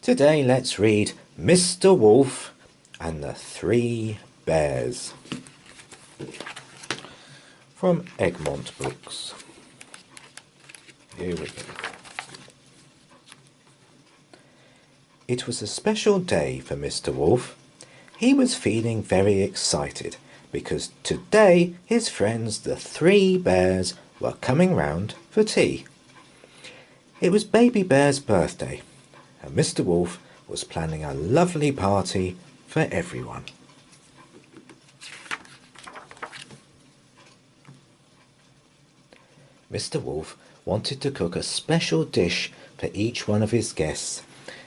Today let's read Mr. Wolf and the Three Bears from Egmont Books. Here we go. It was a special day for Mr. Wolf. He was feeling very excited because today his friends the Three Bears were coming round for tea. It was Baby Bear's birthday, and Mr. Wolf was planning a lovely party for everyone. Mr. Wolf wanted to cook a special dish for each one of his guests,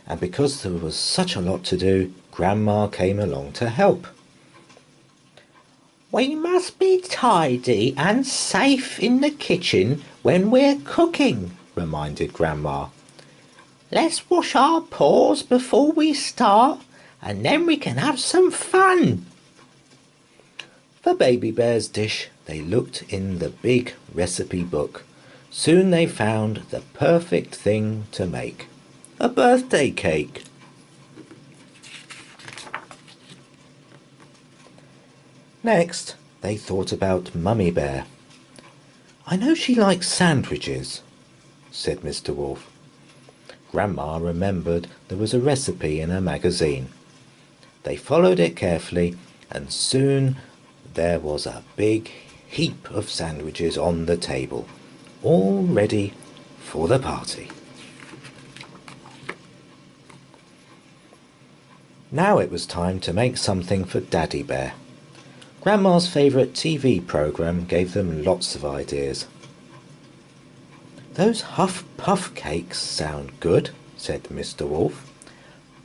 and because there was such a lot to do, Grandma came along to help. We must be tidy and safe in the kitchen when we're cooking, reminded Grandma. Let's wash our paws before we start, and then we can have some fun. For Baby Bear's dish, they looked in the big recipe book. Soon they found the perfect thing to make: a birthday cake. Next, they thought about Mummy Bear. I know she likes sandwiches, said Mr. Wolf. Grandma remembered there was a recipe in a magazine. They followed it carefully, and soon there was a big heap of sandwiches on the table, all ready for the party. Now it was time to make something for Daddy Bear. Grandma's favourite TV programme gave them lots of ideas. Those Huff Puff cakes sound good, said Mr. Wolf.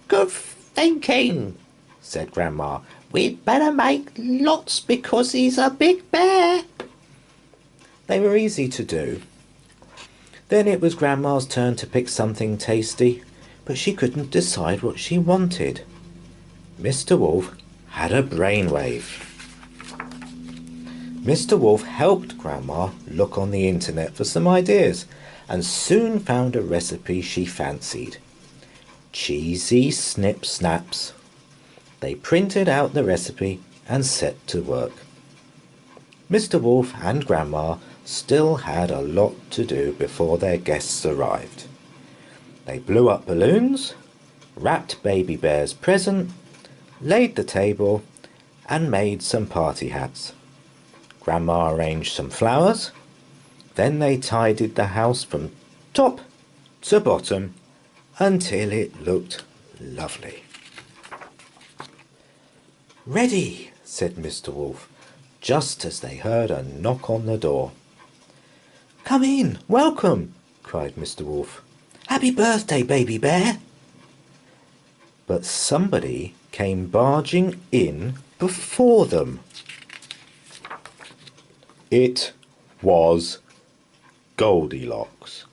Good thinking, said Grandma. We'd better make lots because he's a big bear. They were easy to do. Then it was Grandma's turn to pick something tasty, but she couldn't decide what she wanted. Mr. Wolf had a brainwave. Mr. Wolf helped Grandma look on the internet for some ideas and soon found a recipe she fancied: cheesy snip snaps. They printed out the recipe and set to work. Mr. Wolf and Grandma still had a lot to do before their guests arrived. They blew up balloons, wrapped Baby Bear's present, laid the table, and made some party hats. Grandma arranged some flowers. Then they tidied the house from top to bottom until it looked lovely. Ready, said Mr. Wolf, just as they heard a knock on the door. Come in, welcome, cried Mr. Wolf. Happy birthday, Baby Bear. But somebody came barging in before them. It was Goldilocks.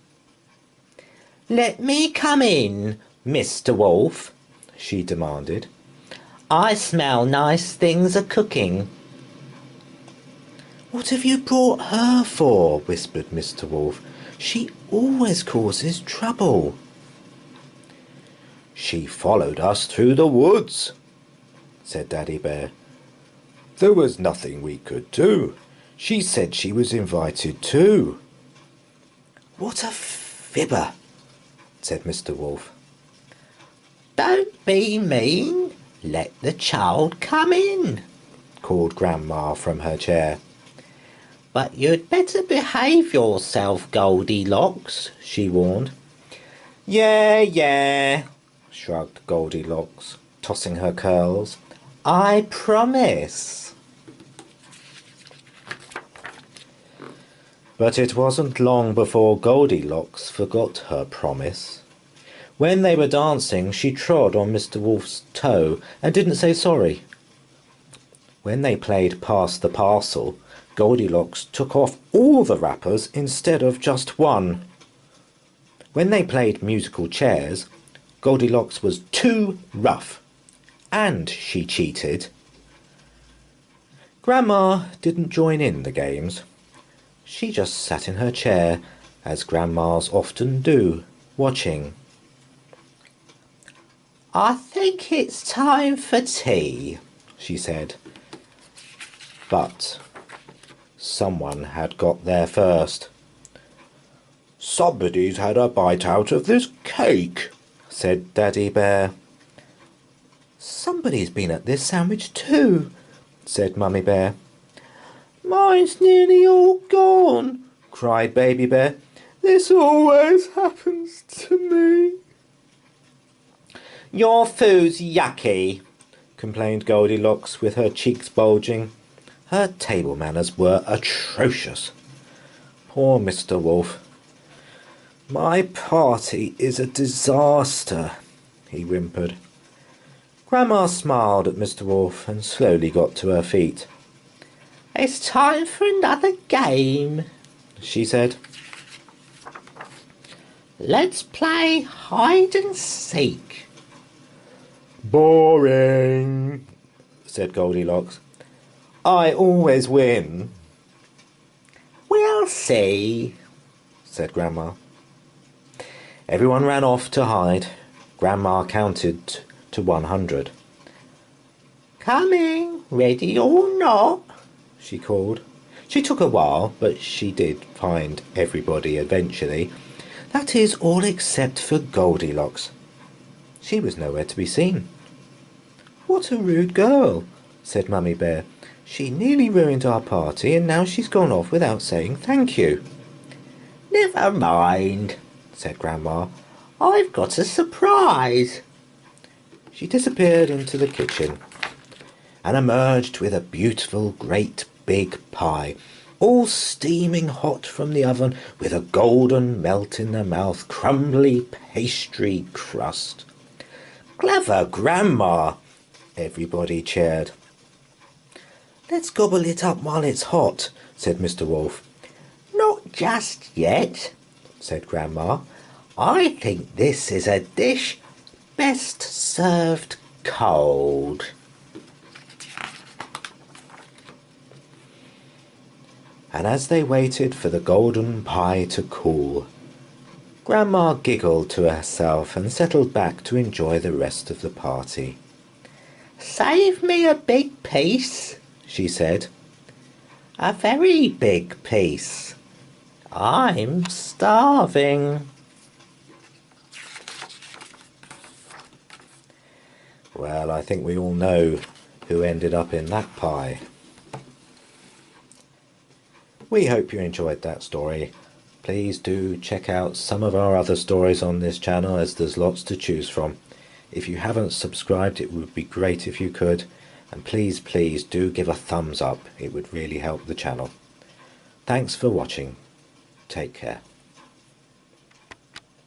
Let me come in, Mr. Wolf, she demanded. I smell nice things a-cooking. What have you brought her for? Whispered Mr. Wolf. She always causes trouble. She followed us through the woods, said Daddy Bear. There was nothing we could do. She said she was invited too. What a fibber, said Mr. Wolf. Don't be mean. Let the child come in, called Grandma from her chair. But you'd better behave yourself, Goldilocks, she warned. Yeah, shrugged Goldilocks, tossing her curls. I promise. But it wasn't long before Goldilocks forgot her promise. When they were dancing, she trod on Mr. Wolf's toe and didn't say sorry. When they played Pass the Parcel, Goldilocks took off all the wrappers instead of just one. When they played musical chairs, Goldilocks was too rough, and she cheated. Grandma didn't join in the games. She just sat in her chair, as grandmas often do, watching. I think it's time for tea, she said. But someone had got there first. Somebody's had a bite out of this cake, said Daddy Bear. Somebody's been at this sandwich too, said Mummy Bear. Mine's nearly all gone, cried Baby Bear. This always happens to me. Your food's yucky, complained Goldilocks with her cheeks bulging. Her table manners were atrocious. Poor Mr. Wolf. My party is a disaster, he whimpered. Grandma smiled at Mr. Wolf and slowly got to her feet. It's time for another game, she said. Let's play hide and seek. Boring, said Goldilocks. I always win. We'll see, said Grandma. Everyone ran off to hide. Grandma counted to 100. Coming, ready or not, she called. She took a while, but she did find everybody eventually. That is, all except for Goldilocks. She was nowhere to be seen. What a rude girl, said Mummy Bear. She nearly ruined our party, and now she's gone off without saying thank you. Never mind, said Grandma. I've got a surprise. She disappeared into the kitchen and emerged with a beautiful great big pie, all steaming hot from the oven with a golden melt-in-the-mouth crumbly pastry crust. Clever Grandma! Everybody cheered. Let's gobble it up while it's hot, said Mr. Wolf. Not just yet, said Grandma. I think this is a dish best served cold. And as they waited for the golden pie to cool, Grandma giggled to herself and settled back to enjoy the rest of the party. Save me a big piece, she said. A very big piece. I'm starving. Well, I think we all know who ended up in that pie. We hope you enjoyed that story. Please do check out some of our other stories on this channel, as there's lots to choose from. If you haven't subscribed, it would be great if you could. And please do give a thumbs up. It would really help the channel. Thanks for watching. Take care.